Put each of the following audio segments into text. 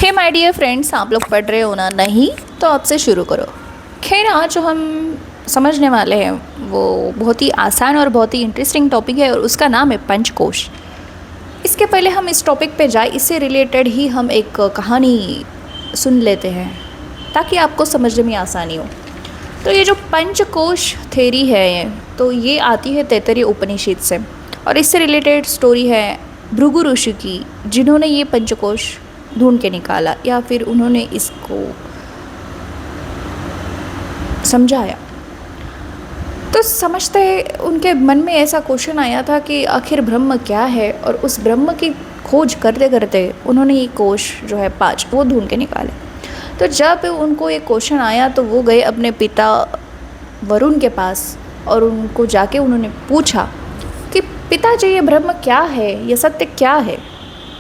Hey my dear friends, आप लोग पढ़ रहे हो ना? नहीं तो आपसे शुरू करो। खैर, आज जो हम समझने वाले हैं वो बहुत ही आसान और बहुत ही इंटरेस्टिंग टॉपिक है और उसका नाम है पंचकोश। इसके पहले हम इस टॉपिक पे जाए, इससे रिलेटेड ही हम एक कहानी सुन लेते हैं ताकि आपको समझने में आसानी हो। तो ये जो पंचकोश थ्योरी है तो ये आती है तैत्तिरीय उपनिषद से और इससे रिलेटेड स्टोरी है भृगु ऋषि की, जिन्होंने ये पंचकोश ढूंढ के निकाला या फिर उन्होंने इसको समझाया। तो समझते उनके मन में ऐसा क्वेश्चन आया था कि आखिर ब्रह्म क्या है, और उस ब्रह्म की खोज करते करते उन्होंने ये कोश जो है 5 वो ढूंढ के निकाले। तो जब उनको ये क्वेश्चन आया तो वो गए अपने पिता वरुण के पास और उनको जाके उन्होंने पूछा कि पिताजी ये ब्रह्म क्या है, ये सत्य क्या है।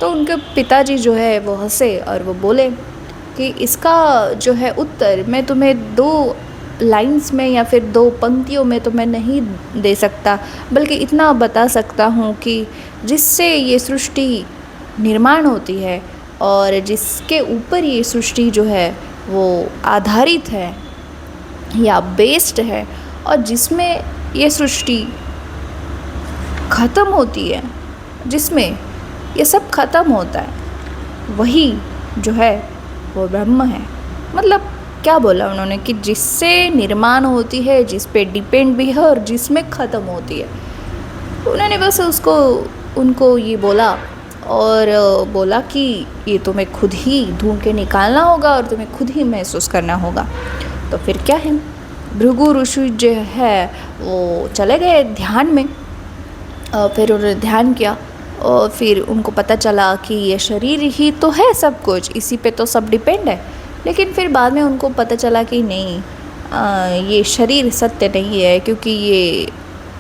तो उनके पिताजी जो है वो हंसे और वो बोले कि इसका जो है उत्तर मैं तुम्हें 2 लाइंस में या फिर 2 पंक्तियों में तो मैं नहीं दे सकता, बल्कि इतना बता सकता हूँ कि जिससे ये सृष्टि निर्माण होती है और जिसके ऊपर ये सृष्टि जो है वो आधारित है या बेस्ड है और जिसमें ये सृष्टि ख़त्म होती है, जिसमें ये सब ख़त्म होता है, वही जो है वो ब्रह्म है। मतलब क्या बोला उन्होंने कि जिससे निर्माण होती है, जिस पे डिपेंड भी है और जिसमें ख़त्म होती है। उन्होंने बस उनको ये बोला और बोला कि ये तुम्हें खुद ही ढूंढ के निकालना होगा और तुम्हें खुद ही महसूस करना होगा। तो फिर क्या है, भृगु ऋषि जो है वो चले गए ध्यान में और फिर उन्होंने ध्यान किया और फिर उनको पता चला कि ये शरीर ही तो है सब कुछ, इसी पे तो सब डिपेंड है। लेकिन फिर बाद में उनको पता चला कि नहीं, ये शरीर सत्य नहीं है, क्योंकि ये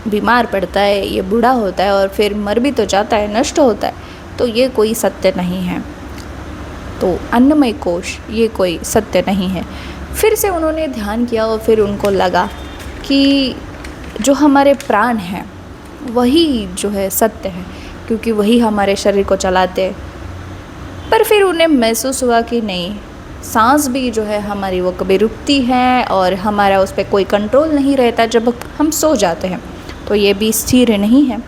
बीमार पड़ता है, ये बूढ़ा होता है और फिर मर भी तो जाता है, नष्ट होता है, तो ये कोई सत्य नहीं है। तो अन्नमय कोश ये कोई सत्य नहीं है। फिर से उन्होंने ध्यान किया और फिर उनको लगा कि जो हमारे प्राण हैं वही जो है सत्य है, क्योंकि वही हमारे शरीर को चलाते हैं। पर फिर उन्हें महसूस हुआ कि नहीं, सांस भी जो है हमारी वो कभी रुकती है और हमारा उस पर कोई कंट्रोल नहीं रहता जब हम सो जाते हैं, तो ये भी स्थिर नहीं है।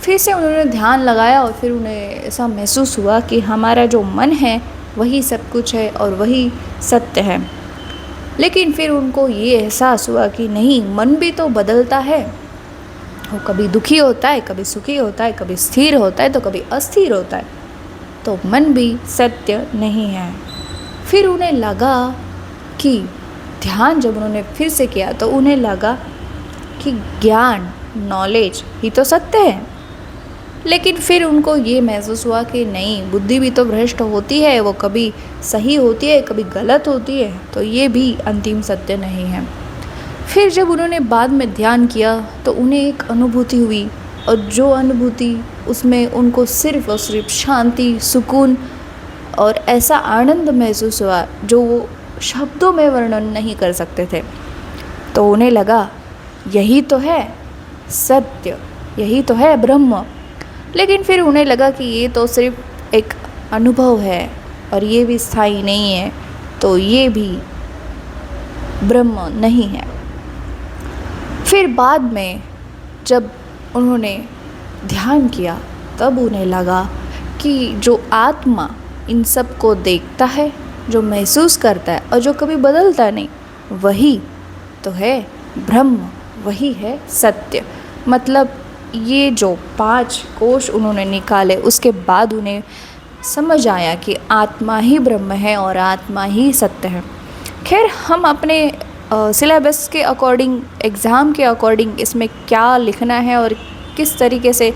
फिर से उन्होंने ध्यान लगाया और फिर उन्हें ऐसा महसूस हुआ कि हमारा जो मन है वही सब कुछ है और वही सत्य है। लेकिन फिर उनको ये एहसास हुआ कि नहीं, मन भी तो बदलता है, वो कभी दुखी होता है, कभी सुखी होता है, कभी स्थिर होता है तो कभी अस्थिर होता है, तो मन भी सत्य नहीं है। फिर उन्हें लगा कि ध्यान जब उन्होंने फिर से किया तो उन्हें लगा कि ज्ञान, नॉलेज ही तो सत्य है। लेकिन फिर उनको ये महसूस हुआ कि नहीं, बुद्धि भी तो भ्रष्ट होती है, वो कभी सही होती है, कभी गलत होती है, तो ये भी अंतिम सत्य नहीं है। फिर जब उन्होंने बाद में ध्यान किया तो उन्हें एक अनुभूति हुई और जो अनुभूति उसमें उनको सिर्फ और सिर्फ शांति, सुकून और ऐसा आनंद महसूस हुआ जो वो शब्दों में वर्णन नहीं कर सकते थे। तो उन्हें लगा यही तो है सत्य, यही तो है ब्रह्म। लेकिन फिर उन्हें लगा कि ये तो सिर्फ एक अनुभव है और ये भी स्थायी नहीं है, तो ये भी ब्रह्म नहीं है। फिर बाद में जब उन्होंने ध्यान किया तब उन्हें लगा कि जो आत्मा इन सब को देखता है, जो महसूस करता है और जो कभी बदलता नहीं, वही तो है ब्रह्म, वही है सत्य। मतलब ये जो 5 कोश उन्होंने निकाले उसके बाद उन्हें समझ आया कि आत्मा ही ब्रह्म है और आत्मा ही सत्य है। खैर, हम अपने सिलेबस के अकॉर्डिंग, एग्ज़ाम के अकॉर्डिंग इसमें क्या लिखना है और किस तरीके से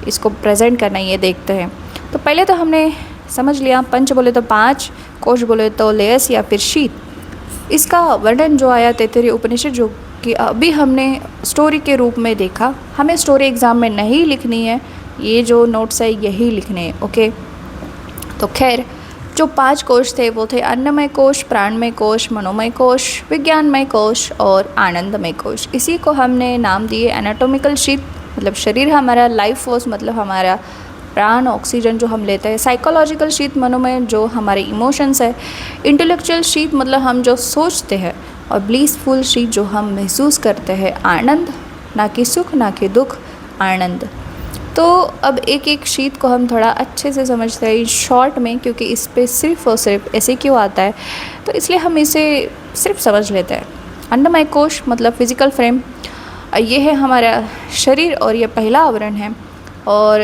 इसको प्रेजेंट करना है ये देखते हैं। तो पहले तो हमने समझ लिया, पंच बोले तो 5, कोश बोले तो लेयस या फिर शीत। इसका वर्णन जो आया तैत्तिरीय उपनिषद, जो कि अभी हमने स्टोरी के रूप में देखा। हमें स्टोरी एग्ज़ाम में नहीं लिखनी है, ये जो नोट्स है यही लिखने हैं, ओके। तो खैर, जो 5 कोश थे वो थे अन्नमय कोश, प्राणमय कोश, मनोमय कोश, विज्ञानमय कोश और आनंदमय कोश। इसी को हमने नाम दिए एनाटॉमिकल शीट, मतलब शरीर हमारा, लाइफ फोर्स मतलब हमारा प्राण ऑक्सीजन जो हम लेते हैं, साइकोलॉजिकल शीत मनोमय जो हमारे इमोशंस है, इंटेलेक्चुअल शीत मतलब हम जो सोचते हैं, और ब्लीसफुल शीत जो हम महसूस करते हैं, आनंद, ना कि सुख ना कि दुख, आनंद। तो अब एक एक शीत को हम थोड़ा अच्छे से समझते हैं शॉर्ट में, क्योंकि इस पे सिर्फ और सिर्फ ऐसे क्यों आता है, तो इसलिए हम इसे सिर्फ समझ लेते हैं। अन्नमय कोश मतलब फिजिकल फ्रेम, ये है हमारा शरीर और ये पहला आवरण है, और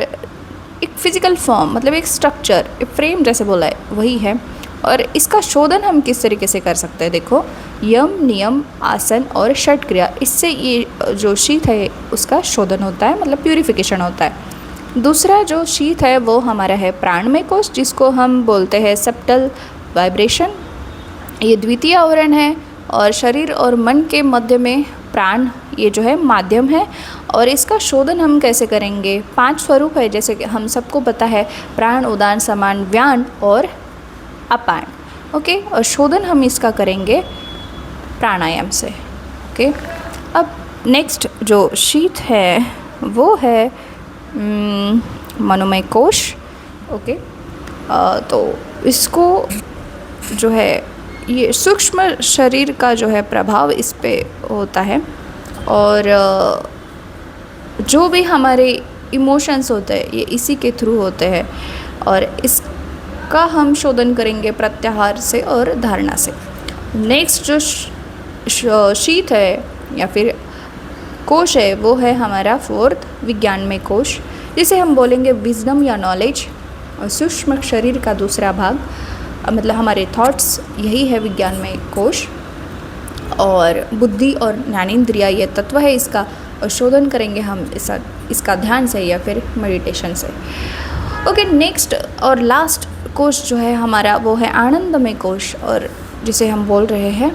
एक फिजिकल फॉर्म मतलब एक स्ट्रक्चर, एक फ्रेम जैसे बोला है वही है। और इसका शोधन हम किस तरीके से कर सकते हैं, देखो यम, नियम, आसन और षट क्रिया, इससे ये जो शीत है उसका शोधन होता है, मतलब प्यूरिफिकेशन होता है। दूसरा जो शीत है वो हमारा है प्राणमय कोश, जिसको हम बोलते हैं सब्टल वाइब्रेशन, ये द्वितीय आवरण है, और शरीर और मन के मध्य में प्राण ये जो है माध्यम है। और इसका शोधन हम कैसे करेंगे, 5 स्वरूप है, जैसे कि हम सबको पता है, प्राण, उदान, समान, व्यान और अपान। ओके, और शोधन हम इसका करेंगे प्राणायाम से। ओके, अब नेक्स्ट जो शीत है वो है मनोमय कोश। ओके, तो इसको जो है ये सूक्ष्म शरीर का जो है प्रभाव इस पे होता है, और जो भी हमारे इमोशंस होते हैं ये इसी के थ्रू होते हैं, और इसका हम शोधन करेंगे प्रत्याहार से और धारणा से। नेक्स्ट जो शीत है या फिर कोश है वो है हमारा 4th विज्ञानमय कोश, जिसे हम बोलेंगे विजडम या नॉलेज, और सूक्ष्म शरीर का दूसरा भाग मतलब हमारे थॉट्स, यही है विज्ञानमय कोश। और बुद्धि और ज्ञानेंद्रिया ये तत्व है इसका, और शोधन करेंगे हम इसका ध्यान से या फिर मेडिटेशन से। ओके, नेक्स्ट और लास्ट कोश जो है हमारा वो है आनंदमय कोश, और जिसे हम बोल रहे हैं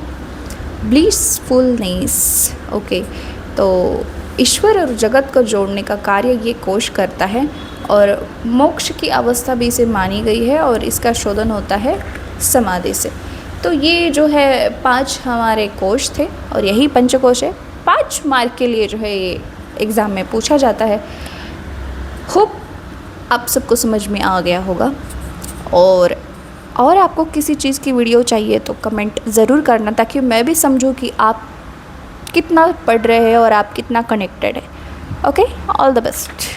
ब्लिसफुलनेस। ओके, तो ईश्वर और जगत को जोड़ने का कार्य ये कोश करता है, और मोक्ष की अवस्था भी इसे मानी गई है, और इसका शोधन होता है समाधि से। तो ये जो है 5 हमारे कोश थे, और यही पंचकोश है। 5 मार्क के लिए जो है ये एग्ज़ाम में पूछा जाता है। होप आप सबको समझ में आ गया होगा, और आपको किसी चीज़ की वीडियो चाहिए तो कमेंट ज़रूर करना, ताकि मैं भी समझूं कि आप कितना पढ़ रहे हैं और आप कितना कनेक्टेड है। Okay, all the best.